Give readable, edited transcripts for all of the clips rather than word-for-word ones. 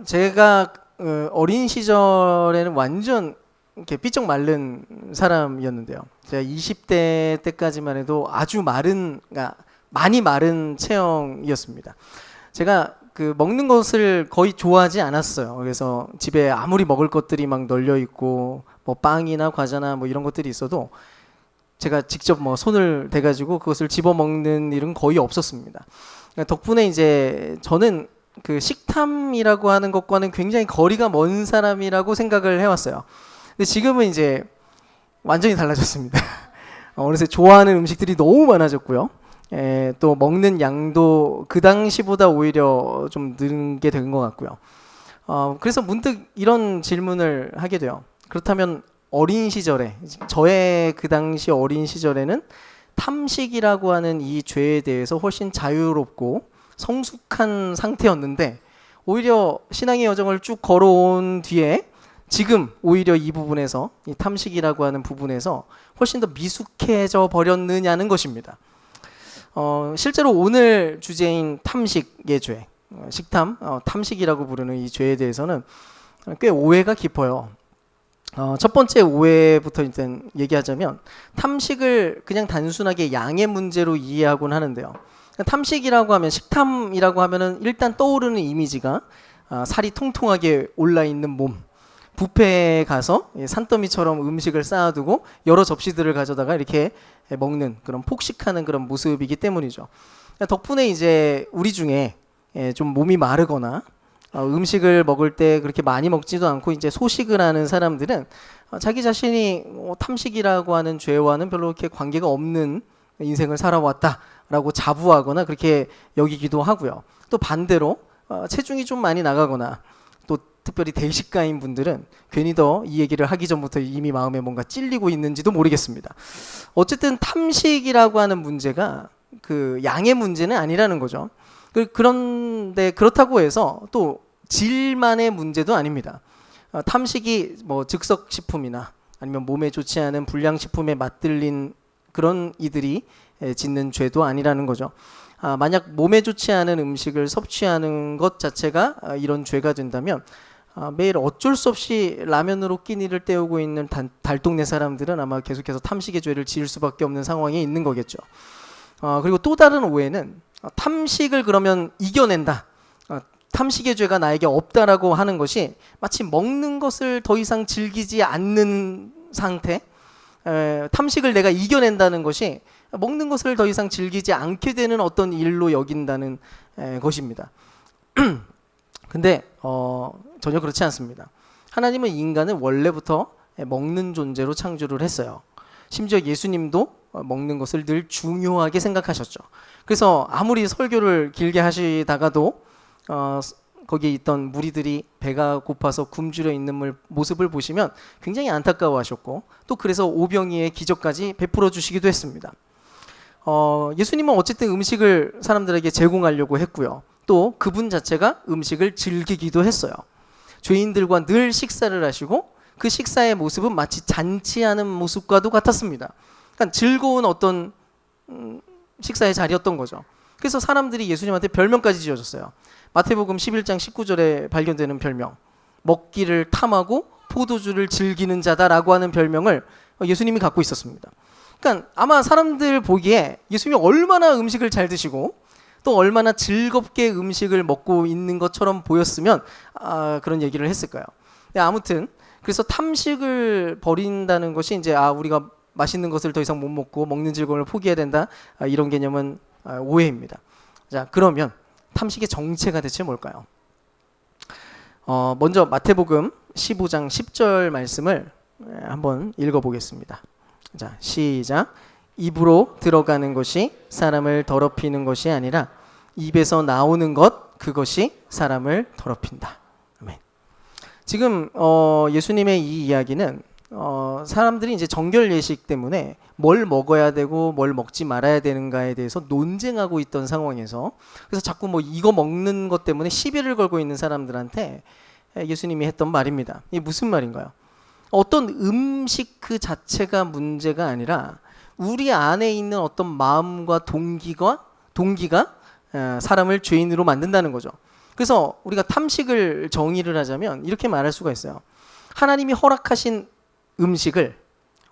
제가 어린 시절에는 완전 이렇게 삐쩍 마른 사람이었는데요. 제가 20대 때까지만 해도 아주 마른, 그러니까 많이 마른 체형이었습니다. 제가 그 먹는 것을 거의 좋아하지 않았어요. 그래서 집에 아무리 먹을 것들이 막 널려 있고 뭐 빵이나 과자나 뭐 이런 것들이 있어도 제가 직접 뭐 손을 대가지고 그것을 집어 먹는 일은 거의 없었습니다. 덕분에 이제 저는 그 식탐이라고 하는 것과는 굉장히 거리가 먼 사람이라고 생각을 해왔어요. 근데 지금은 이제 완전히 달라졌습니다. 어느새 좋아하는 음식들이 너무 많아졌고요. 또 먹는 양도 그 당시보다 오히려 좀 는 게 된 것 같고요. 그래서 문득 이런 질문을 하게 돼요. 그렇다면 어린 시절에, 저의 그 당시 어린 시절에는 탐식이라고 하는 이 죄에 대해서 훨씬 자유롭고 성숙한 상태였는데, 오히려 신앙의 여정을 쭉 걸어온 뒤에 지금 오히려 이 부분에서, 이 탐식이라고 하는 부분에서 훨씬 더 미숙해져 버렸느냐는 것입니다. 실제로 오늘 주제인 탐식의 죄, 식탐, 탐식이라고 부르는 이 죄에 대해서는 꽤 오해가 깊어요. 첫 번째 오해부터 일단 얘기하자면, 탐식을 그냥 단순하게 양의 문제로 이해하곤 하는데요. 탐식이라고 하면, 식탐이라고 하면은 일단 떠오르는 이미지가 살이 통통하게 올라 있는 몸, 뷔페에 가서 산더미처럼 음식을 쌓아두고 여러 접시들을 가져다가 이렇게 먹는, 그런 폭식하는 그런 모습이기 때문이죠. 덕분에 이제 우리 중에 좀 몸이 마르거나 음식을 먹을 때 그렇게 많이 먹지도 않고 이제 소식을 하는 사람들은 자기 자신이 탐식이라고 하는 죄와는 별로 이렇게 관계가 없는 인생을 살아왔다라고 자부하거나 그렇게 여기기도 하고요. 또 반대로 체중이 좀 많이 나가거나, 또 특별히 대식가인 분들은 괜히 더 이 얘기를 하기 전부터 이미 마음에 뭔가 찔리고 있는지도 모르겠습니다. 어쨌든 탐식이라고 하는 문제가 그 양의 문제는 아니라는 거죠. 그런데 그렇다고 해서 또 질만의 문제도 아닙니다. 탐식이 뭐 즉석식품이나 아니면 몸에 좋지 않은 불량식품에 맛들린 그런 이들이 짓는 죄도 아니라는 거죠. 만약 몸에 좋지 않은 음식을 섭취하는 것 자체가 이런 죄가 된다면, 매일 어쩔 수 없이 라면으로 끼니를 때우고 있는 달동네 사람들은 아마 계속해서 탐식의 죄를 지을 수밖에 없는 상황에 있는 거겠죠. 그리고 또 다른 오해는, 탐식을 그러면 이겨낸다, 탐식의 죄가 나에게 없다라고 하는 것이 마치 먹는 것을 더 이상 즐기지 않는 상태, 탐식을 내가 이겨낸다는 것이 먹는 것을 더 이상 즐기지 않게 되는 어떤 일로 여긴다는 것입니다. 근데 전혀 그렇지 않습니다. 하나님은 인간을 원래부터 먹는 존재로 창조를 했어요. 심지어 예수님도 먹는 것을 늘 중요하게 생각하셨죠. 그래서 아무리 설교를 길게 하시다가도 거기에 있던 무리들이 배가 고파서 굶주려 있는 모습을 보시면 굉장히 안타까워하셨고, 또 그래서 오병이의 기적까지 베풀어 주시기도 했습니다. 예수님은 어쨌든 음식을 사람들에게 제공하려고 했고요. 또 그분 자체가 음식을 즐기기도 했어요. 죄인들과 늘 식사를 하시고 그 식사의 모습은 마치 잔치하는 모습과도 같았습니다. 그러니까 즐거운 어떤 식사의 자리였던 거죠. 그래서 사람들이 예수님한테 별명까지 지어줬어요. 마태복음 11장 19절에 발견되는 별명, 먹기를 탐하고 포도주를 즐기는 자다라고 하는 별명을 예수님이 갖고 있었습니다. 그러니까 아마 사람들 보기에 예수님이 얼마나 음식을 잘 드시고 또 얼마나 즐겁게 음식을 먹고 있는 것처럼 보였으면 그런 얘기를 했을까요? 아무튼 그래서 탐식을 버린다는 것이 이제 우리가 맛있는 것을 더 이상 못 먹고 먹는 즐거움을 포기해야 된다, 이런 개념은 오해입니다. 자, 그러면 탐식의 정체가 대체 뭘까요? 먼저 마태복음 15장 10절 말씀을 한번 읽어보겠습니다. 자, 시작. 입으로 들어가는 것이 사람을 더럽히는 것이 아니라 입에서 나오는 것, 그것이 사람을 더럽힌다. 아멘. 지금 예수님의 이 이야기는 사람들이 이제 정결 예식 때문에 뭘 먹어야 되고 뭘 먹지 말아야 되는가에 대해서 논쟁하고 있던 상황에서, 그래서 자꾸 뭐 이거 먹는 것 때문에 시비를 걸고 있는 사람들한테 예수님이 했던 말입니다. 이게 무슨 말인가요? 어떤 음식 그 자체가 문제가 아니라 우리 안에 있는 어떤 마음과 동기가 사람을 죄인으로 만든다는 거죠. 그래서 우리가 탐식을 정의를 하자면 이렇게 말할 수가 있어요. 하나님이 허락하신 음식을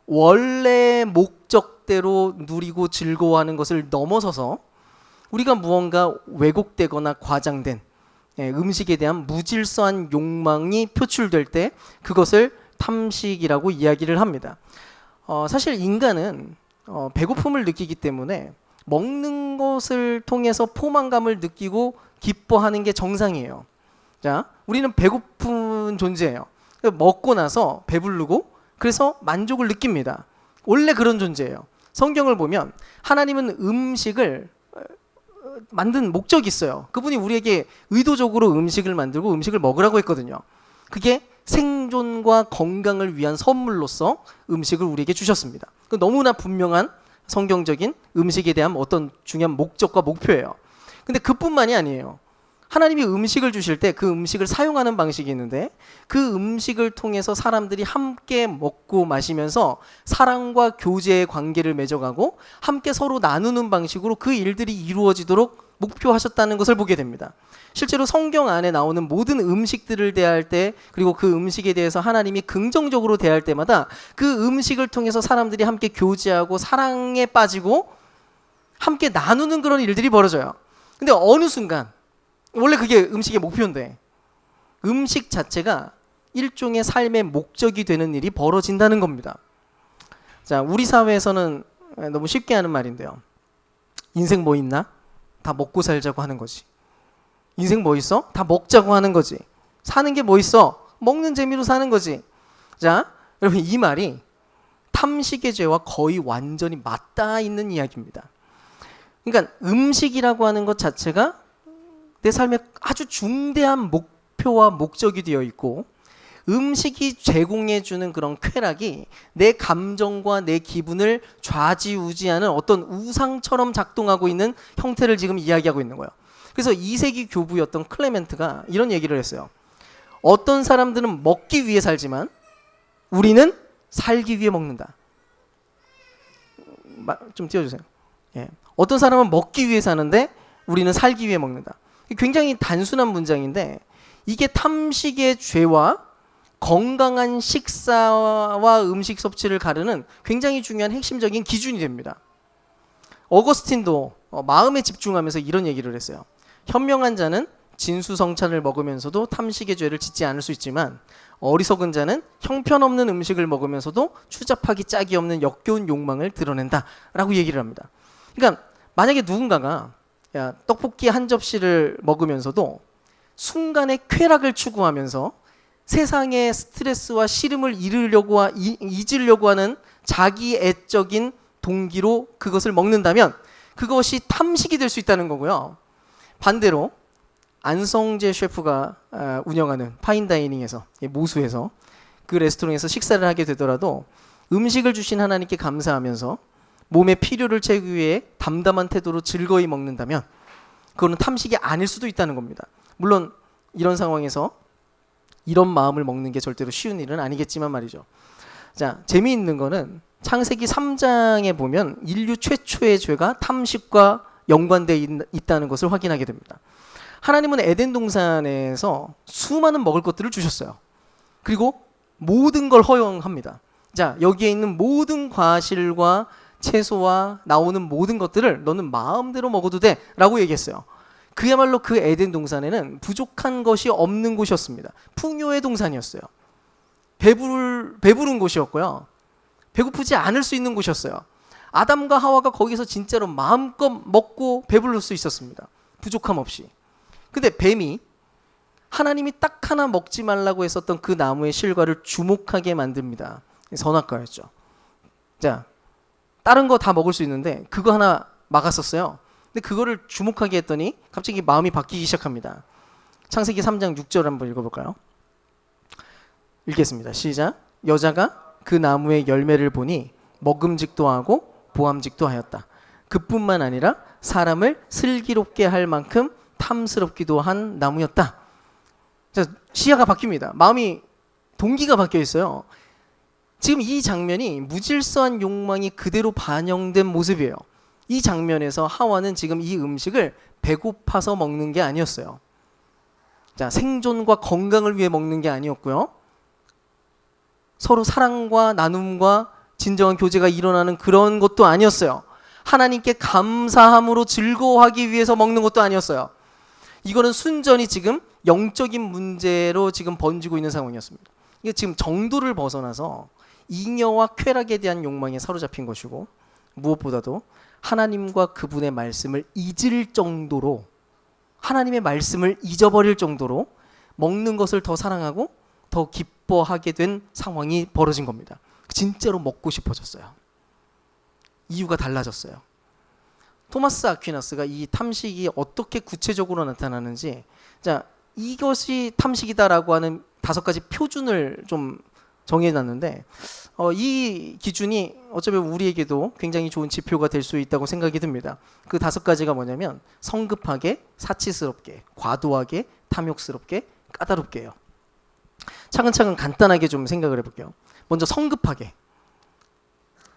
원래 목적대로 누리고 즐거워하는 것을 넘어서서 우리가 무언가 왜곡되거나 과장된 음식에 대한 무질서한 욕망이 표출될 때 그것을 탐식이라고 이야기를 합니다. 사실 인간은 배고픔을 느끼기 때문에 먹는 것을 통해서 포만감을 느끼고 기뻐하는 게 정상이에요. 자, 우리는 배고픈 존재예요. 먹고 나서 배부르고 그래서 만족을 느낍니다. 원래 그런 존재예요. 성경을 보면 하나님은 음식을 만든 목적이 있어요. 그분이 우리에게 의도적으로 음식을 만들고 음식을 먹으라고 했거든요. 그게 생존과 건강을 위한 선물로서 음식을 우리에게 주셨습니다. 너무나 분명한 성경적인 음식에 대한 어떤 중요한 목적과 목표예요. 근데 그뿐만이 아니에요. 하나님이 음식을 주실 때 그 음식을 사용하는 방식이 있는데 그 음식을 통해서 사람들이 함께 먹고 마시면서 사랑과 교제의 관계를 맺어가고 함께 서로 나누는 방식으로 그 일들이 이루어지도록 목표하셨다는 것을 보게 됩니다. 실제로 성경 안에 나오는 모든 음식들을 대할 때 그리고 그 음식에 대해서 하나님이 긍정적으로 대할 때마다 그 음식을 통해서 사람들이 함께 교제하고 사랑에 빠지고 함께 나누는 그런 일들이 벌어져요. 근데 어느 순간 원래 그게 음식의 목표인데 음식 자체가 일종의 삶의 목적이 되는 일이 벌어진다는 겁니다. 자, 우리 사회에서는 너무 쉽게 하는 말인데요. 인생 뭐 있나? 다 먹고 살자고 하는 거지. 인생 뭐 있어? 다 먹자고 하는 거지. 사는 게 뭐 있어? 먹는 재미로 사는 거지. 자, 여러분 이 말이 탐식의 죄와 거의 완전히 맞닿아 있는 이야기입니다. 그러니까 음식이라고 하는 것 자체가 내 삶에 아주 중대한 목표와 목적이 되어 있고 음식이 제공해주는 그런 쾌락이 내 감정과 내 기분을 좌지우지하는 어떤 우상처럼 작동하고 있는 형태를 지금 이야기하고 있는 거예요. 그래서 2세기 교부였던 클레멘트가 이런 얘기를 했어요. 어떤 사람들은 먹기 위해 살지만 우리는 살기 위해 먹는다. 좀 띄워주세요. 예. 어떤 사람은 먹기 위해 사는데 우리는 살기 위해 먹는다. 굉장히 단순한 문장인데 이게 탐식의 죄와 건강한 식사와 음식 섭취를 가르는 굉장히 중요한 핵심적인 기준이 됩니다. 어거스틴도 마음에 집중하면서 이런 얘기를 했어요. 현명한 자는 진수성찬을 먹으면서도 탐식의 죄를 짓지 않을 수 있지만 어리석은 자는 형편없는 음식을 먹으면서도 추잡하기 짝이 없는 역겨운 욕망을 드러낸다 라고 얘기를 합니다. 그러니까 만약에 누군가가 떡볶이 한 접시를 먹으면서도 순간의 쾌락을 추구하면서 세상의 스트레스와 시름을 잊으려고 하는 자기 애적인 동기로 그것을 먹는다면 그것이 탐식이 될 수 있다는 거고요. 반대로 안성재 셰프가 운영하는 파인다이닝에서 모수에서 그 레스토랑에서 식사를 하게 되더라도 음식을 주신 하나님께 감사하면서 몸의 필요를 채우기 위해 담담한 태도로 즐거이 먹는다면 그거는 탐식이 아닐 수도 있다는 겁니다. 물론 이런 상황에서 이런 마음을 먹는 게 절대로 쉬운 일은 아니겠지만 말이죠. 자, 재미있는 거는 창세기 3장에 보면 인류 최초의 죄가 탐식과 연관되어 있다는 것을 확인하게 됩니다. 하나님은 에덴 동산에서 수많은 먹을 것들을 주셨어요. 그리고 모든 걸 허용합니다. 자, 여기에 있는 모든 과실과 채소와 나오는 모든 것들을 너는 마음대로 먹어도 돼 라고 얘기했어요. 그야말로 그 에덴 동산에는 부족한 것이 없는 곳이었습니다. 풍요의 동산이었어요. 배부른 곳이었고요. 배고프지 않을 수 있는 곳이었어요. 아담과 하와가 거기서 진짜로 마음껏 먹고 배부를 수 있었습니다. 부족함 없이. 근데 뱀이 하나님이 딱 하나 먹지 말라고 했었던 그 나무의 실과를 주목하게 만듭니다. 선악과였죠. 자, 다른 거 다 먹을 수 있는데 그거 하나 막았었어요. 근데 그거를 주목하게 했더니 갑자기 마음이 바뀌기 시작합니다. 창세기 3장 6절 한번 읽어볼까요? 읽겠습니다. 시작. 여자가 그 나무의 열매를 보니 먹음직도 하고 보암직도 하였다. 그뿐만 아니라 사람을 슬기롭게 할 만큼 탐스럽기도 한 나무였다. 자, 시야가 바뀝니다. 마음이 동기가 바뀌어 있어요. 지금 이 장면이 무질서한 욕망이 그대로 반영된 모습이에요. 이 장면에서 하와는 지금 이 음식을 배고파서 먹는 게 아니었어요. 자, 생존과 건강을 위해 먹는 게 아니었고요. 서로 사랑과 나눔과 진정한 교제가 일어나는 그런 것도 아니었어요. 하나님께 감사함으로 즐거워하기 위해서 먹는 것도 아니었어요. 이거는 순전히 지금 영적인 문제로 지금 번지고 있는 상황이었습니다. 이게 지금 정도를 벗어나서 잉여와 쾌락에 대한 욕망에 사로잡힌 것이고, 무엇보다도 하나님과 그분의 말씀을 잊을 정도로, 하나님의 말씀을 잊어버릴 정도로 먹는 것을 더 사랑하고 더 기뻐하게 된 상황이 벌어진 겁니다. 진짜로 먹고 싶어졌어요. 이유가 달라졌어요. 토마스 아퀴나스가 이 탐식이 어떻게 구체적으로 나타나는지, 자, 이것이 탐식이다라고 하는 5가지 표준을 좀 정해놨는데, 이 기준이 어쩌면 우리에게도 굉장히 좋은 지표가 될 수 있다고 생각이 듭니다. 그 5가지가 뭐냐면 성급하게, 사치스럽게, 과도하게, 탐욕스럽게, 까다롭게요. 차근차근 간단하게 좀 생각을 해볼게요. 먼저 성급하게.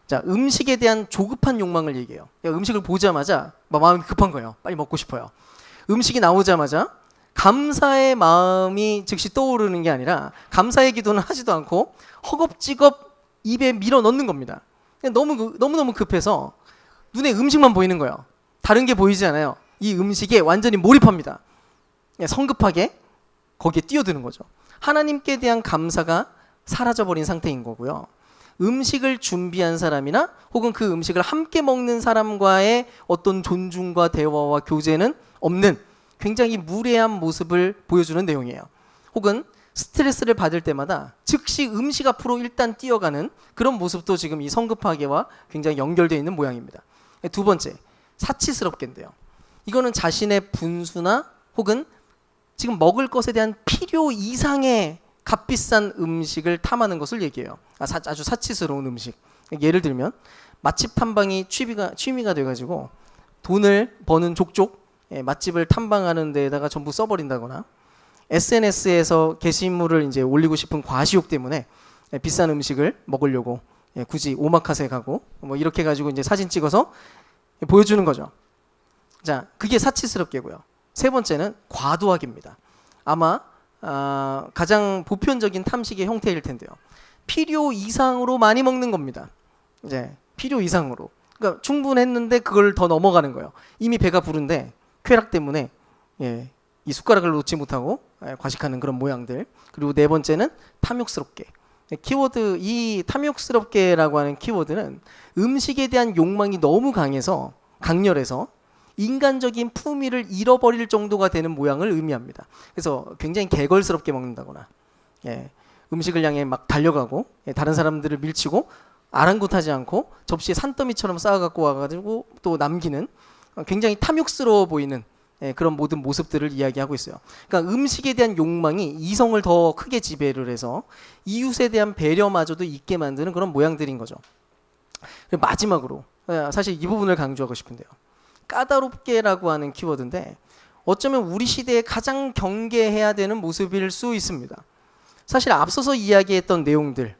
자, 음식에 대한 조급한 욕망을 얘기해요. 음식을 보자마자 마음이 급한 거예요. 빨리 먹고 싶어요. 음식이 나오자마자 감사의 마음이 즉시 떠오르는 게 아니라 감사의 기도는 하지도 않고 허겁지겁 입에 밀어 넣는 겁니다. 너무너무 급해서 눈에 음식만 보이는 거예요. 다른 게 보이지 않아요. 이 음식에 완전히 몰입합니다. 성급하게 거기에 뛰어드는 거죠. 하나님께 대한 감사가 사라져버린 상태인 거고요. 음식을 준비한 사람이나 혹은 그 음식을 함께 먹는 사람과의 어떤 존중과 대화와 교제는 없는 굉장히 무례한 모습을 보여주는 내용이에요. 혹은 스트레스를 받을 때마다 즉시 음식 앞으로 일단 뛰어가는 그런 모습도 지금 이 성급하게와 굉장히 연결되어 있는 모양입니다. 2번째, 사치스럽게인데요. 이거는 자신의 분수나 혹은 지금 먹을 것에 대한 필요 이상의 값비싼 음식을 탐하는 것을 얘기해요. 아주 사치스러운 음식. 예를 들면 맛집 탐방이 취미가 돼가지고 돈을 버는 족족 맛집을 탐방하는 데에다가 전부 써버린다거나, SNS에서 게시물을 이제 올리고 싶은 과시욕 때문에 비싼 음식을 먹으려고 굳이 오마카세 가고 뭐 이렇게 가지고 이제 사진 찍어서 보여주는 거죠. 자, 그게 사치스럽게고요. 3번째는 과도하게입니다. 아마 가장 보편적인 탐식의 형태일 텐데요. 필요 이상으로 많이 먹는 겁니다. 이제 필요 이상으로. 그러니까 충분했는데 그걸 더 넘어가는 거예요. 이미 배가 부른데 쾌락 때문에 이 숟가락을 놓지 못하고 과식하는 그런 모양들. 그리고 4번째는 탐욕스럽게. 키워드, 이 탐욕스럽게라고 하는 키워드는 음식에 대한 욕망이 너무 강렬해서 인간적인 품위를 잃어버릴 정도가 되는 모양을 의미합니다. 그래서 굉장히 개걸스럽게 먹는다거나, 음식을 향해 막 달려가고 다른 사람들을 밀치고 아랑곳하지 않고 접시에 산더미처럼 쌓아갖고 와가지고 또 남기는 굉장히 탐욕스러워 보이는 그런 모든 모습들을 이야기하고 있어요. 그러니까 음식에 대한 욕망이 이성을 더 크게 지배를 해서 이웃에 대한 배려마저도 있게 만드는 그런 모양들인 거죠. 마지막으로 사실 이 부분을 강조하고 싶은데요. 까다롭게라고 하는 키워드인데 어쩌면 우리 시대에 가장 경계해야 되는 모습일 수 있습니다. 사실 앞서서 이야기했던 내용들,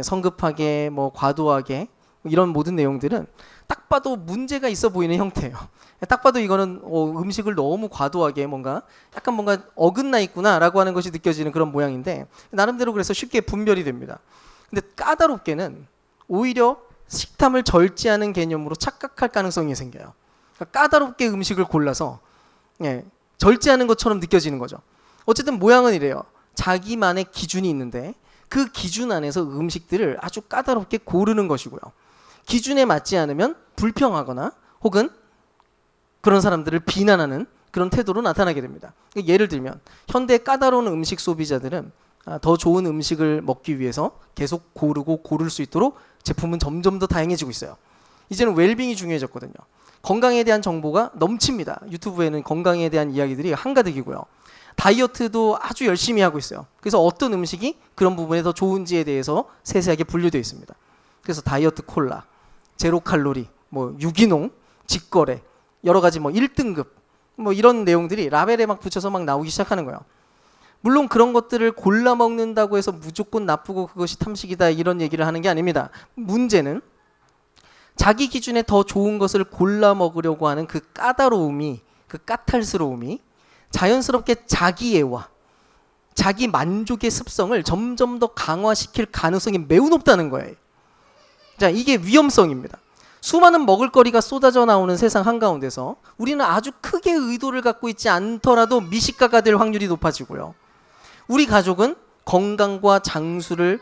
성급하게, 뭐 과도하게 이런 모든 내용들은 딱 봐도 문제가 있어 보이는 형태예요. 딱 봐도 이거는 음식을 너무 과도하게 약간 뭔가 어긋나 있구나라고 하는 것이 느껴지는 그런 모양인데 나름대로 그래서 쉽게 분별이 됩니다. 근데 까다롭게는 오히려 식탐을 절제하는 개념으로 착각할 가능성이 생겨요. 그러니까 까다롭게 음식을 골라서 절제하는 것처럼 느껴지는 거죠. 어쨌든 모양은 이래요. 자기만의 기준이 있는데 그 기준 안에서 음식들을 아주 까다롭게 고르는 것이고요. 기준에 맞지 않으면 불평하거나 혹은 그런 사람들을 비난하는 그런 태도로 나타나게 됩니다. 예를 들면 현대 까다로운 음식 소비자들은 더 좋은 음식을 먹기 위해서 계속 고를 수 있도록 제품은 점점 더 다양해지고 있어요. 이제는 웰빙이 중요해졌거든요. 건강에 대한 정보가 넘칩니다. 유튜브에는 건강에 대한 이야기들이 한가득이고요. 다이어트도 아주 열심히 하고 있어요. 그래서 어떤 음식이 그런 부분에 더 좋은지에 대해서 세세하게 분류되어 있습니다. 그래서 다이어트 콜라, 제로 칼로리, 뭐 유기농, 직거래, 여러 가지 뭐 1등급 뭐 이런 내용들이 라벨에 막 붙여서 막 나오기 시작하는 거예요. 물론 그런 것들을 골라 먹는다고 해서 무조건 나쁘고 그것이 탐식이다 이런 얘기를 하는 게 아닙니다. 문제는 자기 기준에 더 좋은 것을 골라 먹으려고 하는 그 까다로움이, 그 까탈스러움이 자연스럽게 자기애와 자기 만족의 습성을 점점 더 강화시킬 가능성이 매우 높다는 거예요. 자, 이게 위험성입니다. 수많은 먹을거리가 쏟아져 나오는 세상 한가운데서 우리는 아주 크게 의도를 갖고 있지 않더라도 미식가가 될 확률이 높아지고요. 우리 가족은 건강과 장수를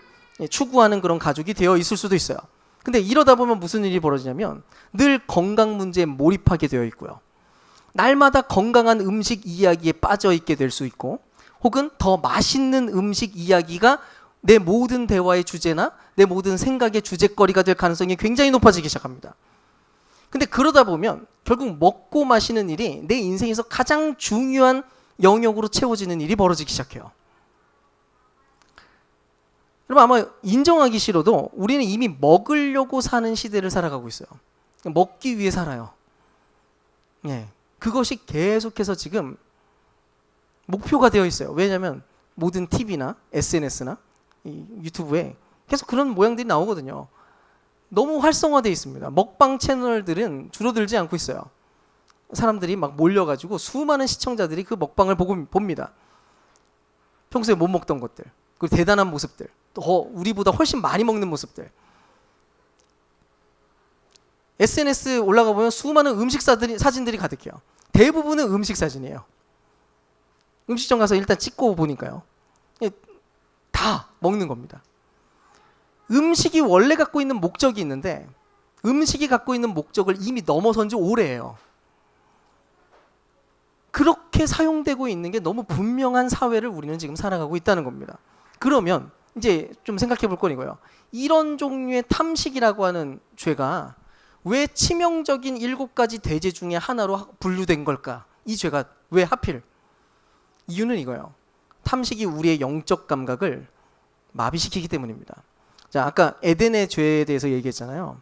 추구하는 그런 가족이 되어 있을 수도 있어요. 근데 이러다 보면 무슨 일이 벌어지냐면 늘 건강 문제에 몰입하게 되어 있고요. 날마다 건강한 음식 이야기에 빠져 있게 될 수 있고, 혹은 더 맛있는 음식 이야기가 내 모든 대화의 주제나 내 모든 생각의 주제거리가 될 가능성이 굉장히 높아지기 시작합니다. 근데 그러다 보면 결국 먹고 마시는 일이 내 인생에서 가장 중요한 영역으로 채워지는 일이 벌어지기 시작해요. 여러분, 아마 인정하기 싫어도 우리는 이미 먹으려고 사는 시대를 살아가고 있어요. 먹기 위해 살아요. 예, 그것이 계속해서 지금 목표가 되어 있어요. 왜냐하면 모든 TV나 SNS나 이 유튜브에 계속 그런 모양들이 나오거든요. 너무 활성화되어 있습니다. 먹방 채널들은 줄어들지 않고 있어요. 사람들이 막 몰려가지고 수많은 시청자들이 그 먹방을 보고 봅니다. 평소에 못 먹던 것들, 그리고 대단한 모습들, 또 우리보다 훨씬 많이 먹는 모습들. SNS 올라가 보면 수많은 음식 사진들이 가득해요. 대부분은 음식 사진이에요. 음식점 가서 일단 찍고 보니까요, 다 먹는 겁니다. 음식이 원래 갖고 있는 목적이 있는데 음식이 갖고 있는 목적을 이미 넘어선 지 오래예요. 그렇게 사용되고 있는 게 너무 분명한 사회를 우리는 지금 살아가고 있다는 겁니다. 그러면 이제 좀 생각해 볼 건 이거예요. 이런 종류의 탐식이라고 하는 죄가 왜 치명적인 7가지 대죄 중에 하나로 분류된 걸까? 이 죄가 왜 하필? 이유는 이거예요. 탐식이 우리의 영적 감각을 마비시키기 때문입니다. 자, 아까 에덴의 죄에 대해서 얘기했잖아요.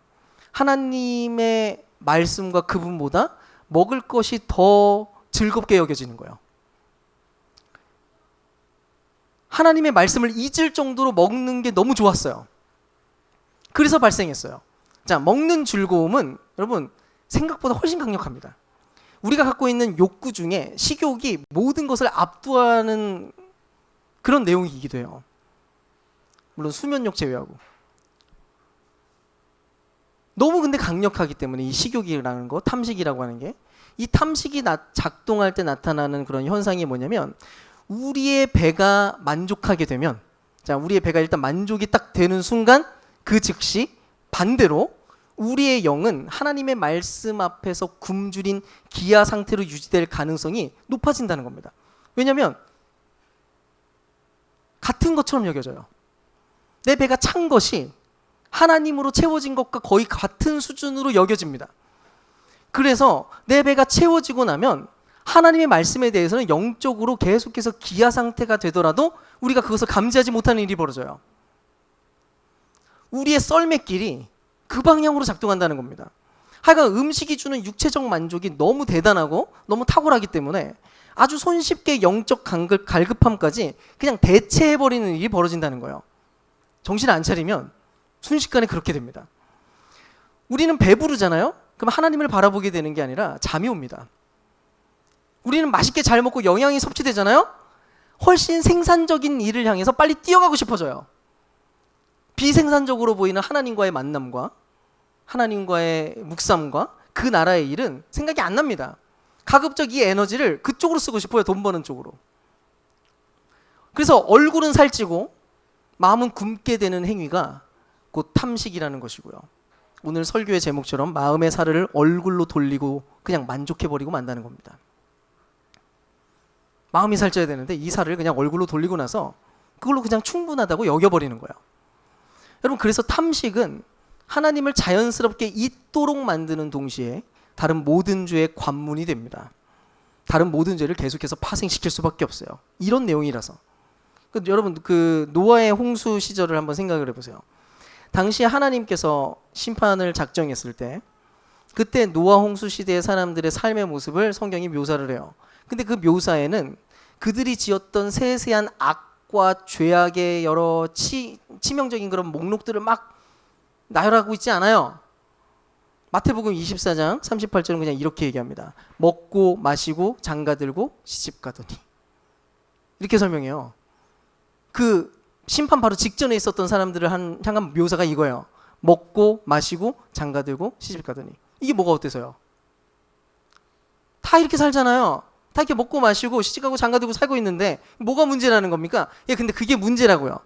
하나님의 말씀과 그분보다 먹을 것이 더 즐겁게 여겨지는 거예요. 하나님의 말씀을 잊을 정도로 먹는 게 너무 좋았어요. 그래서 발생했어요. 자, 먹는 즐거움은 여러분 생각보다 훨씬 강력합니다. 우리가 갖고 있는 욕구 중에 식욕이 모든 것을 압도하는 그런 내용이기도 해요. 물론 수면욕 제외하고. 너무 근데 강력하기 때문에 이 식욕이라는 거, 탐식이라고 하는 게, 이 탐식이 작동할 때 나타나는 그런 현상이 뭐냐면, 우리의 배가 만족하게 되면, 자, 우리의 배가 일단 만족이 딱 되는 순간 그 즉시 반대로 우리의 영은 하나님의 말씀 앞에서 굶주린 기아 상태로 유지될 가능성이 높아진다는 겁니다. 왜냐하면 같은 것처럼 여겨져요. 내 배가 찬 것이 하나님으로 채워진 것과 거의 같은 수준으로 여겨집니다. 그래서 내 배가 채워지고 나면 하나님의 말씀에 대해서는 영적으로 계속해서 기아 상태가 되더라도 우리가 그것을 감지하지 못하는 일이 벌어져요. 우리의 썰매길이 그 방향으로 작동한다는 겁니다. 하여간 음식이 주는 육체적 만족이 너무 대단하고 너무 탁월하기 때문에 아주 손쉽게 영적 갈급함까지 그냥 대체해버리는 일이 벌어진다는 거예요. 정신 안 차리면 순식간에 그렇게 됩니다. 우리는 배부르잖아요? 그럼 하나님을 바라보게 되는 게 아니라 잠이 옵니다. 우리는 맛있게 잘 먹고 영양이 섭취되잖아요? 훨씬 생산적인 일을 향해서 빨리 뛰어가고 싶어져요. 비생산적으로 보이는 하나님과의 만남과 하나님과의 묵상과 그 나라의 일은 생각이 안 납니다. 가급적 이 에너지를 그쪽으로 쓰고 싶어요. 돈 버는 쪽으로. 그래서 얼굴은 살찌고 마음은 굶게 되는 행위가 곧 탐식이라는 것이고요. 오늘 설교의 제목처럼 마음의 살을 얼굴로 돌리고 그냥 만족해버리고 만다는 겁니다. 마음이 살쪄야 되는데 이 살을 그냥 얼굴로 돌리고 나서 그걸로 그냥 충분하다고 여겨버리는 거예요. 여러분, 그래서 탐식은 하나님을 자연스럽게 잊도록 만드는 동시에 다른 모든 죄의 관문이 됩니다. 다른 모든 죄를 계속해서 파생시킬 수밖에 없어요. 이런 내용이라서. 여러분, 그 노아의 홍수 시절을 한번 생각을 해보세요. 당시 하나님께서 심판을 작정했을 때 그때 노아 홍수 시대의 사람들의 삶의 모습을 성경이 묘사를 해요. 근데 그 묘사에는 그들이 지었던 세세한 악과 죄악의 여러 치명적인 그런 목록들을 막 나열하고 있지 않아요. 마태복음 24장 38절은 그냥 이렇게 얘기합니다. 먹고 마시고 장가들고 시집가더니. 이렇게 설명해요. 그 심판 바로 직전에 있었던 사람들을 향한 묘사가 이거예요. 먹고 마시고 장가들고 시집가더니. 이게 뭐가 어때서요? 다 이렇게 살잖아요. 다 이렇게 먹고 마시고 시집가고 장가들고 살고 있는데 뭐가 문제라는 겁니까? 예, 근데 그게 문제라고요.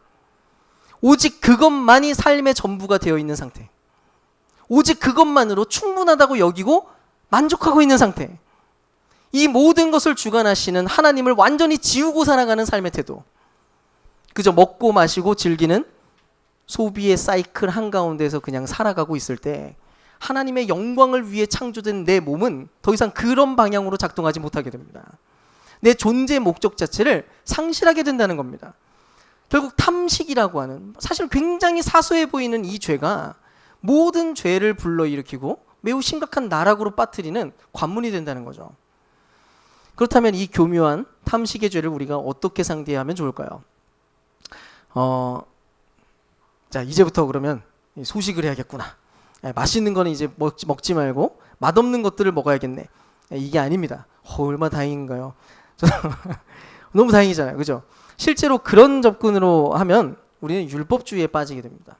오직 그것만이 삶의 전부가 되어 있는 상태. 오직 그것만으로 충분하다고 여기고 만족하고 있는 상태. 이 모든 것을 주관하시는 하나님을 완전히 지우고 살아가는 삶의 태도. 그저 먹고 마시고 즐기는 소비의 사이클 한가운데서 그냥 살아가고 있을 때 하나님의 영광을 위해 창조된 내 몸은 더 이상 그런 방향으로 작동하지 못하게 됩니다. 내 존재 목적 자체를 상실하게 된다는 겁니다. 결국 탐식이라고 하는 사실 굉장히 사소해 보이는 이 죄가 모든 죄를 불러일으키고 매우 심각한 나락으로 빠뜨리는 관문이 된다는 거죠. 그렇다면 이 교묘한 탐식의 죄를 우리가 어떻게 상대하면 좋을까요? 자, 이제부터 그러면 소식을 해야겠구나. 맛있는 거는 이제 먹지 말고 맛없는 것들을 먹어야겠네. 이게 아닙니다. 얼마나 다행인가요? 너무 다행이잖아요. 그죠? 실제로 그런 접근으로 하면 우리는 율법주의에 빠지게 됩니다.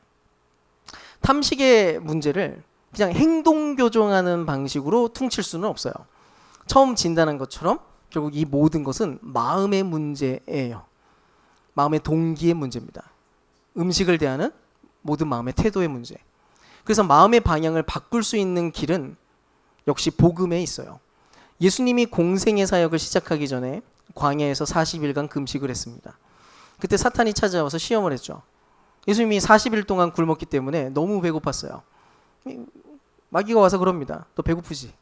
탐식의 문제를 그냥 행동 교정하는 방식으로 퉁칠 수는 없어요. 처음 진단한 것처럼 결국 이 모든 것은 마음의 문제예요. 마음의 동기의 문제입니다. 음식을 대하는 모든 마음의 태도의 문제. 그래서 마음의 방향을 바꿀 수 있는 길은 역시 복음에 있어요. 예수님이 공생의 사역을 시작하기 전에 광야에서 40일간 금식을 했습니다. 그때 사탄이 찾아와서 시험을 했죠. 예수님이 40일 동안 굶었기 때문에 너무 배고팠어요. 마귀가 와서 그럽니다. 너 배고프지?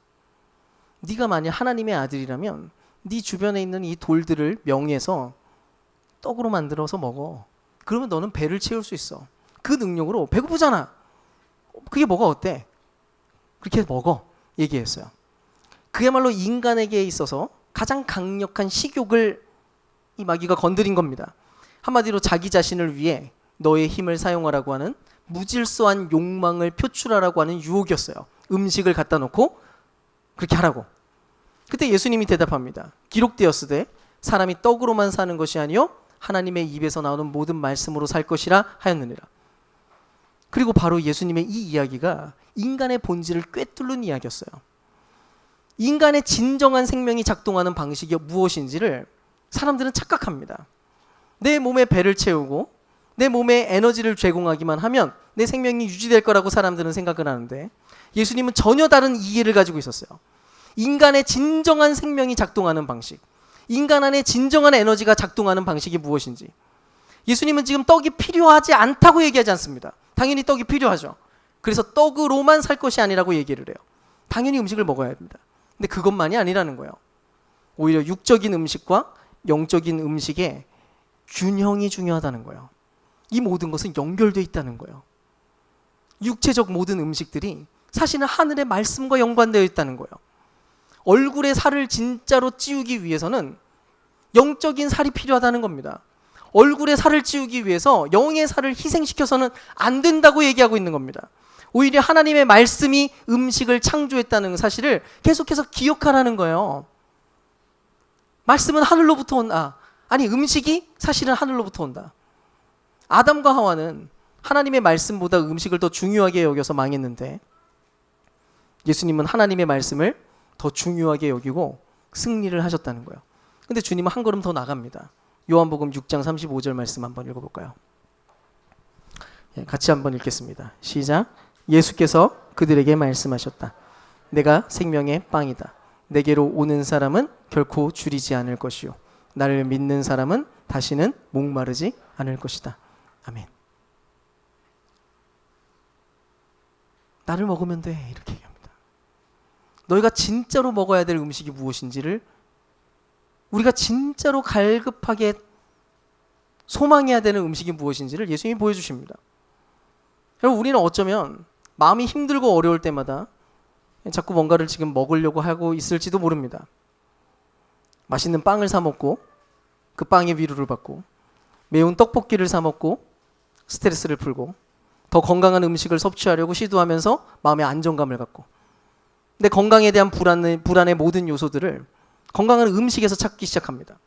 네가 만약 하나님의 아들이라면 네 주변에 있는 이 돌들을 명해서 떡으로 만들어서 먹어. 그러면 너는 배를 채울 수 있어. 그 능력으로 배고프잖아. 그게 뭐가 어때? 그렇게 먹어. 얘기했어요. 그야말로 인간에게 있어서 가장 강력한 식욕을 이 마귀가 건드린 겁니다. 한마디로 자기 자신을 위해 너의 힘을 사용하라고 하는 무질서한 욕망을 표출하라고 하는 유혹이었어요. 음식을 갖다 놓고 그렇게 하라고. 그때 예수님이 대답합니다. 기록되었으되 사람이 떡으로만 사는 것이 아니요 하나님의 입에서 나오는 모든 말씀으로 살 것이라 하였느니라. 그리고 바로 예수님의 이 이야기가 인간의 본질을 꿰뚫는 이야기였어요. 인간의 진정한 생명이 작동하는 방식이 무엇인지를 사람들은 착각합니다. 내 몸에 배를 채우고 내 몸에 에너지를 제공하기만 하면 내 생명이 유지될 거라고 사람들은 생각을 하는데 예수님은 전혀 다른 이해를 가지고 있었어요. 인간의 진정한 생명이 작동하는 방식, 인간 안에 진정한 에너지가 작동하는 방식이 무엇인지. 예수님은 지금 떡이 필요하지 않다고 얘기하지 않습니다. 당연히 떡이 필요하죠. 그래서 떡으로만 살 것이 아니라고 얘기를 해요. 당연히 음식을 먹어야 합니다. 근데 그것만이 아니라는 거예요. 오히려 육적인 음식과 영적인 음식의 균형이 중요하다는 거예요. 이 모든 것은 연결되어 있다는 거예요. 육체적 모든 음식들이 사실은 하늘의 말씀과 연관되어 있다는 거예요. 얼굴의 살을 진짜로 찌우기 위해서는 영적인 살이 필요하다는 겁니다. 얼굴의 살을 찌우기 위해서 영의 살을 희생시켜서는 안 된다고 얘기하고 있는 겁니다. 오히려 하나님의 말씀이 음식을 창조했다는 사실을 계속해서 기억하라는 거예요. 말씀은 하늘로부터 온다. 아니, 음식이 사실은 하늘로부터 온다. 아담과 하와는 하나님의 말씀보다 음식을 더 중요하게 여겨서 망했는데 예수님은 하나님의 말씀을 더 중요하게 여기고 승리를 하셨다는 거예요. 근데 주님은 한 걸음 더 나갑니다. 요한복음 6장 35절 말씀 한번 읽어볼까요? 같이 한번 읽겠습니다. 시작. 예수께서 그들에게 말씀하셨다. 내가 생명의 빵이다. 내게로 오는 사람은 결코 줄이지 않을 것이요 나를 믿는 사람은 다시는 목마르지 않을 것이다. 아멘. 나를 먹으면 돼. 이렇게 얘기합니다. 너희가 진짜로 먹어야 될 음식이 무엇인지를 우리가 진짜로 갈급하게 소망해야 되는 음식이 무엇인지를 예수님이 보여주십니다. 여러분, 우리는 어쩌면 마음이 힘들고 어려울 때마다 자꾸 뭔가를 지금 먹으려고 하고 있을지도 모릅니다. 맛있는 빵을 사 먹고 그 빵의 위로를 받고 매운 떡볶이를 사 먹고 스트레스를 풀고 더 건강한 음식을 섭취하려고 시도하면서 마음의 안정감을 갖고, 근데 건강에 대한 불안의 모든 요소들을 건강한 음식에서 찾기 시작합니다.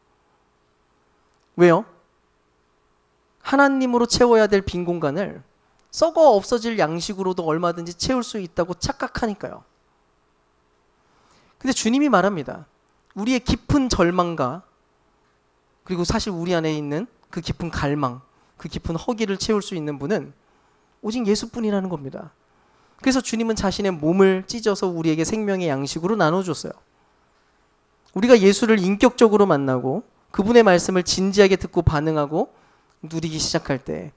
왜요? 하나님으로 채워야 될 빈 공간을 썩어 없어질 양식으로도 얼마든지 채울 수 있다고 착각하니까요. 근데 주님이 말합니다. 우리의 깊은 절망과 그리고 사실 우리 안에 있는 그 깊은 갈망, 그 깊은 허기를 채울 수 있는 분은 오직 예수뿐이라는 겁니다. 그래서 주님은 자신의 몸을 찢어서 우리에게 생명의 양식으로 나눠줬어요. 우리가 예수를 인격적으로 만나고 그분의 말씀을 진지하게 듣고 반응하고 누리기 시작할 때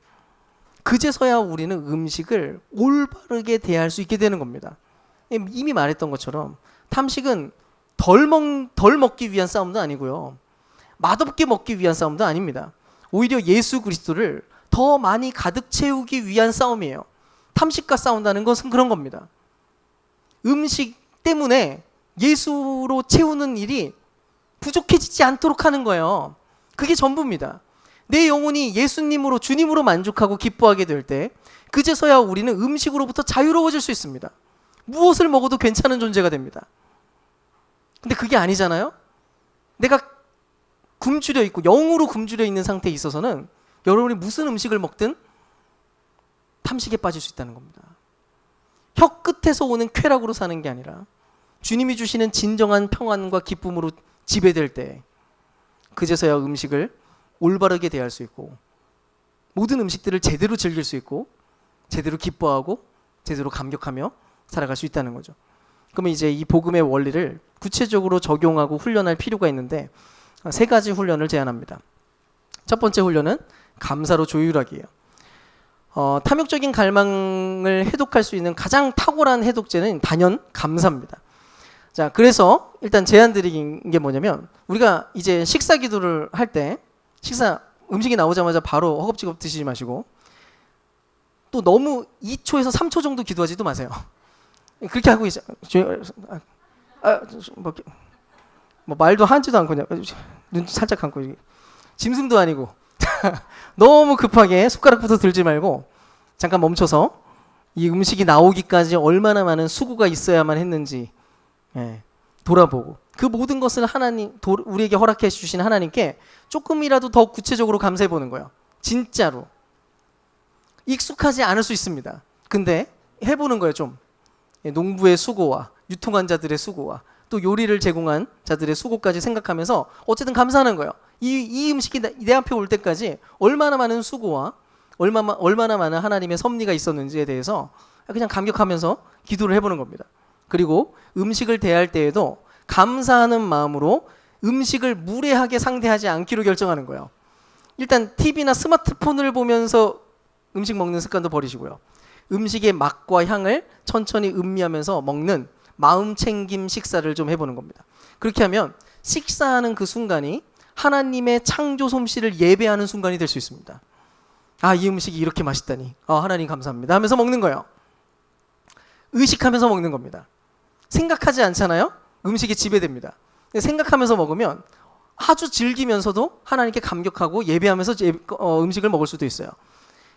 그제서야 우리는 음식을 올바르게 대할 수 있게 되는 겁니다. 이미 말했던 것처럼 탐식은 덜 먹기 위한 싸움도 아니고요. 맛없게 먹기 위한 싸움도 아닙니다. 오히려 예수 그리스도를 더 많이 가득 채우기 위한 싸움이에요. 탐식과 싸운다는 것은 그런 겁니다. 음식 때문에 예수로 채우는 일이 부족해지지 않도록 하는 거예요. 그게 전부입니다. 내 영혼이 예수님으로 주님으로 만족하고 기뻐하게 될 때 그제서야 우리는 음식으로부터 자유로워질 수 있습니다. 무엇을 먹어도 괜찮은 존재가 됩니다. 근데 그게 아니잖아요. 내가 굶주려 있고 영으로 굶주려 있는 상태에 있어서는 여러분이 무슨 음식을 먹든 탐식에 빠질 수 있다는 겁니다. 혀 끝에서 오는 쾌락으로 사는 게 아니라 주님이 주시는 진정한 평안과 기쁨으로 지배될 때 그제서야 음식을 올바르게 대할 수 있고 모든 음식들을 제대로 즐길 수 있고 제대로 기뻐하고 제대로 감격하며 살아갈 수 있다는 거죠. 그러면 이제 이 복음의 원리를 구체적으로 적용하고 훈련할 필요가 있는데 세 가지 훈련을 제안합니다. 첫 번째 훈련은 감사로 조율하기예요. 탐욕적인 갈망을 해독할 수 있는 가장 탁월한 해독제는 단연 감사입니다. 자, 그래서 일단 제안 드리는 게 뭐냐면 우리가 이제 식사 기도를 할 때 음식이 나오자마자 바로 허겁지겁 드시지 마시고 또 너무 2초에서 3초 정도 기도하지도 마세요. 그렇게 하고 뭐 말도 하지도 않고 그냥 눈 살짝 감고 짐승도 아니고 너무 급하게 숟가락부터 들지 말고 잠깐 멈춰서 이 음식이 나오기까지 얼마나 많은 수고가 있어야만 했는지 돌아보고 그 모든 것을 우리에게 허락해 주신 하나님께 조금이라도 더 구체적으로 감사해 보는 거예요. 진짜로. 익숙하지 않을 수 있습니다. 근데 해보는 거예요. 좀 농부의 수고와 유통한 자들의 수고와 또 요리를 제공한 자들의 수고까지 생각하면서 어쨌든 감사하는 거예요. 이 음식이 내 앞에 올 때까지 얼마나 많은 수고와 얼마나 많은 하나님의 섭리가 있었는지에 대해서 그냥 감격하면서 기도를 해보는 겁니다. 그리고 음식을 대할 때에도 감사하는 마음으로 음식을 무례하게 상대하지 않기로 결정하는 거예요. 일단 TV나 스마트폰을 보면서 음식 먹는 습관도 버리시고요. 음식의 맛과 향을 천천히 음미하면서 먹는 마음 챙김 식사를 좀 해보는 겁니다. 그렇게 하면 식사하는 그 순간이 하나님의 창조 솜씨를 예배하는 순간이 될 수 있습니다. 아, 이 음식이 이렇게 맛있다니. 하나님 감사합니다 하면서 먹는 거예요. 의식하면서 먹는 겁니다. 생각하지 않잖아요? 음식이 지배됩니다. 생각하면서 먹으면 아주 즐기면서도 하나님께 감격하고 예배하면서 음식을 먹을 수도 있어요.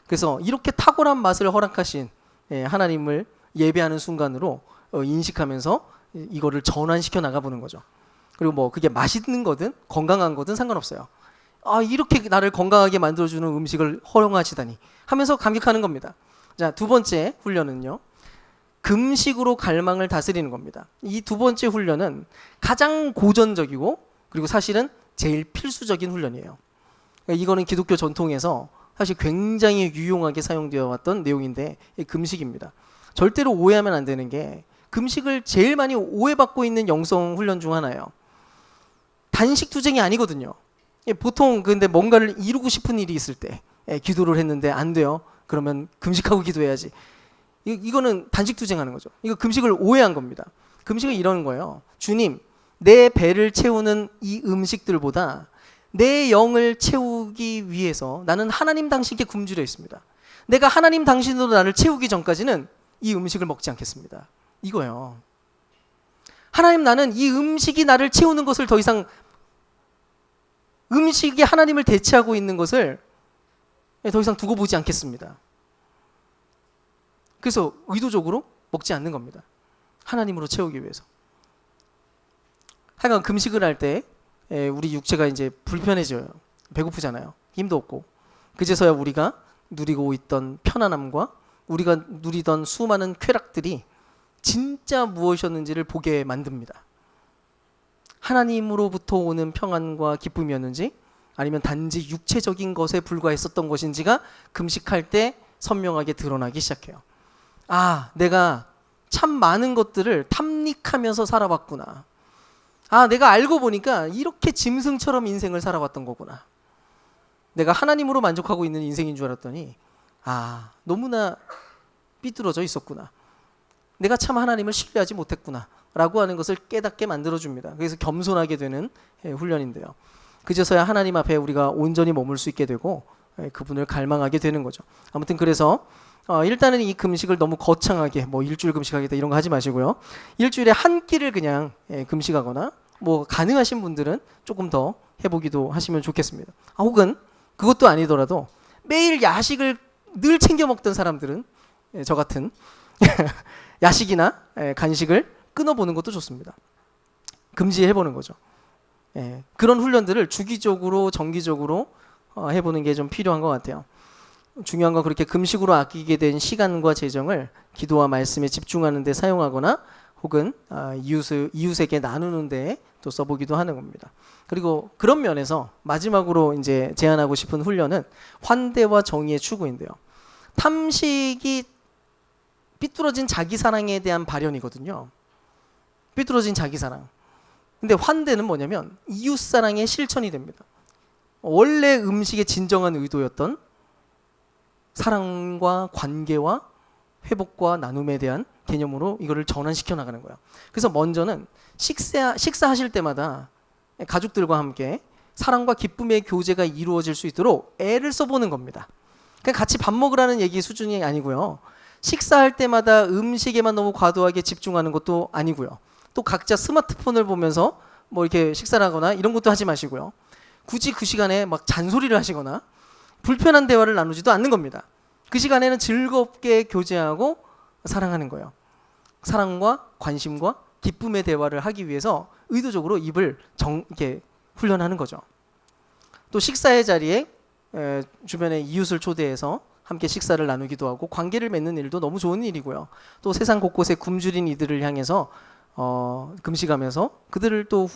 그래서 이렇게 탁월한 맛을 허락하신 하나님을 예배하는 순간으로 인식하면서 이거를 전환시켜 나가보는 거죠. 그리고 뭐 그게 맛있는 거든 건강한 거든 상관없어요. 이렇게 나를 건강하게 만들어주는 음식을 허용하시다니 하면서 감격하는 겁니다. 자, 두 번째 훈련은요. 금식으로 갈망을 다스리는 겁니다. 이 두 번째 훈련은 가장 고전적이고 그리고 사실은 제일 필수적인 훈련이에요. 그러니까 이거는 기독교 전통에서 사실 굉장히 유용하게 사용되어 왔던 내용인데 금식입니다. 절대로 오해하면 안 되는 게 금식을 제일 많이 오해받고 있는 영성 훈련 중 하나예요. 단식 투쟁이 아니거든요. 보통 근데 뭔가를 이루고 싶은 일이 있을 때 기도를 했는데 안 돼요. 그러면 금식하고 기도해야지. 이거는 단식 투쟁하는 거죠. 이거 금식을 오해한 겁니다. 금식은 이런 거예요. 주님, 내 배를 채우는 이 음식들보다 내 영을 채우기 위해서 나는 하나님 당신께 굶주려 있습니다. 내가 하나님 당신으로 나를 채우기 전까지는 이 음식을 먹지 않겠습니다. 이거예요. 하나님, 나는 이 음식이 나를 채우는 것을 더 이상 음식이 하나님을 대체하고 있는 것을 더 이상 두고 보지 않겠습니다. 그래서 의도적으로 먹지 않는 겁니다. 하나님으로 채우기 위해서. 하여간 금식을 할 때 우리 육체가 이제 불편해져요. 배고프잖아요. 힘도 없고. 그제서야 우리가 누리고 있던 편안함과 우리가 누리던 수많은 쾌락들이 진짜 무엇이었는지를 보게 만듭니다. 하나님으로부터 오는 평안과 기쁨이었는지 아니면 단지 육체적인 것에 불과했었던 것인지가 금식할 때 선명하게 드러나기 시작해요. 아, 내가 참 많은 것들을 탐닉하면서 살아왔구나. 아, 내가 알고 보니까 이렇게 짐승처럼 인생을 살아왔던 거구나. 내가 하나님으로 만족하고 있는 인생인 줄 알았더니 아, 너무나 삐뚤어져 있었구나. 내가 참 하나님을 신뢰하지 못했구나 라고 하는 것을 깨닫게 만들어줍니다. 그래서 겸손하게 되는 훈련인데요. 그제서야 하나님 앞에 우리가 온전히 머물 수 있게 되고 그분을 갈망하게 되는 거죠. 아무튼 그래서 일단은 이 금식을 너무 거창하게 뭐 일주일 금식하겠다 이런 거 하지 마시고요. 일주일에 한 끼를 그냥 금식하거나 뭐 가능하신 분들은 조금 더 해보기도 하시면 좋겠습니다. 혹은 그것도 아니더라도 매일 야식을 늘 챙겨 먹던 사람들은 저 같은 야식이나 간식을 끊어보는 것도 좋습니다. 금지해보는 거죠. 그런 훈련들을 주기적으로 정기적으로 해보는 게 좀 필요한 것 같아요. 중요한 건 그렇게 금식으로 아끼게 된 시간과 재정을 기도와 말씀에 집중하는 데 사용하거나 혹은 이웃에게 나누는 데 또 써보기도 하는 겁니다. 그리고 그런 면에서 마지막으로 이제 제안하고 싶은 훈련은 환대와 정의의 추구인데요. 탐식이 삐뚤어진 자기 사랑에 대한 발현이거든요. 삐뚤어진 자기 사랑. 근데 환대는 뭐냐면 이웃 사랑의 실천이 됩니다. 원래 음식의 진정한 의도였던 사랑과 관계와 회복과 나눔에 대한 개념으로 이거를 전환시켜 나가는 거예요. 그래서 먼저는 식사하실 때마다 가족들과 함께 사랑과 기쁨의 교제가 이루어질 수 있도록 애를 써보는 겁니다. 그냥 같이 밥 먹으라는 얘기 수준이 아니고요. 식사할 때마다 음식에만 너무 과도하게 집중하는 것도 아니고요. 또 각자 스마트폰을 보면서 뭐 이렇게 식사를 하거나 이런 것도 하지 마시고요. 굳이 그 시간에 막 잔소리를 하시거나 불편한 대화를 나누지도 않는 겁니다. 그 시간에는 즐겁게 교제하고 사랑하는 거예요. 사랑과 관심과 기쁨의 대화를 하기 위해서 의도적으로 입을 이렇게 훈련하는 거죠. 또 식사의 자리에 주변의 이웃을 초대해서 함께 식사를 나누기도 하고 관계를 맺는 일도 너무 좋은 일이고요. 또 세상 곳곳에 굶주린 이들을 향해서 금식하면서 그들을 또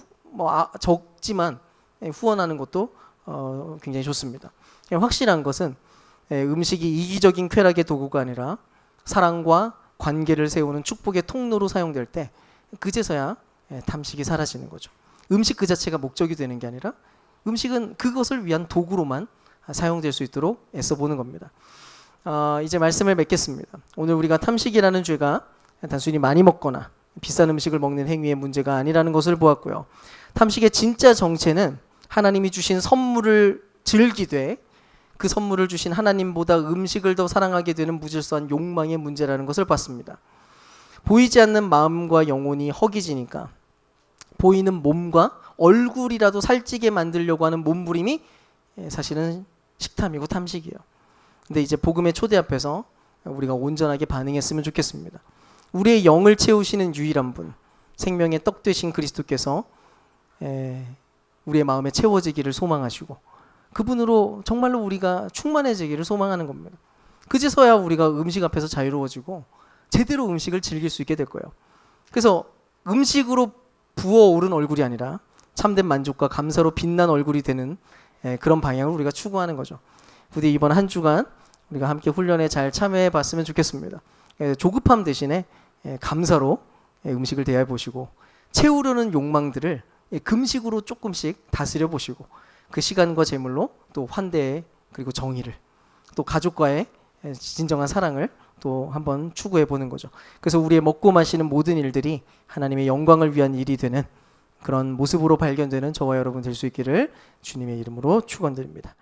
적지만 후원하는 것도 굉장히 좋습니다. 확실한 것은 음식이 이기적인 쾌락의 도구가 아니라 사랑과 관계를 세우는 축복의 통로로 사용될 때 그제서야 탐식이 사라지는 거죠. 음식 그 자체가 목적이 되는 게 아니라 음식은 그것을 위한 도구로만 사용될 수 있도록 애써보는 겁니다. 이제 말씀을 맺겠습니다. 오늘 우리가 탐식이라는 죄가 단순히 많이 먹거나 비싼 음식을 먹는 행위의 문제가 아니라는 것을 보았고요. 탐식의 진짜 정체는 하나님이 주신 선물을 즐기되 그 선물을 주신 하나님보다 음식을 더 사랑하게 되는 무질서한 욕망의 문제라는 것을 봤습니다. 보이지 않는 마음과 영혼이 허기지니까 보이는 몸과 얼굴이라도 살찌게 만들려고 하는 몸부림이 사실은 식탐이고 탐식이에요. 근데 이제 복음의 초대 앞에서 우리가 온전하게 반응했으면 좋겠습니다. 우리의 영을 채우시는 유일한 분, 생명의 떡 되신 그리스도께서 우리의 마음에 채워지기를 소망하시고 그분으로 정말로 우리가 충만해지기를 소망하는 겁니다. 그제서야 우리가 음식 앞에서 자유로워지고 제대로 음식을 즐길 수 있게 될 거예요. 그래서 음식으로 부어오른 얼굴이 아니라 참된 만족과 감사로 빛난 얼굴이 되는 그런 방향을 우리가 추구하는 거죠. 부디 이번 한 주간 우리가 함께 훈련에 잘 참여해 봤으면 좋겠습니다. 조급함 대신에 감사로 음식을 대해 보시고 채우려는 욕망들을 금식으로 조금씩 다스려 보시고 그 시간과 재물로 또 환대 그리고 정의를 또 가족과의 진정한 사랑을 또 한번 추구해 보는 거죠. 그래서 우리의 먹고 마시는 모든 일들이 하나님의 영광을 위한 일이 되는 그런 모습으로 발견되는 저와 여러분 될 수 있기를 주님의 이름으로 축원드립니다.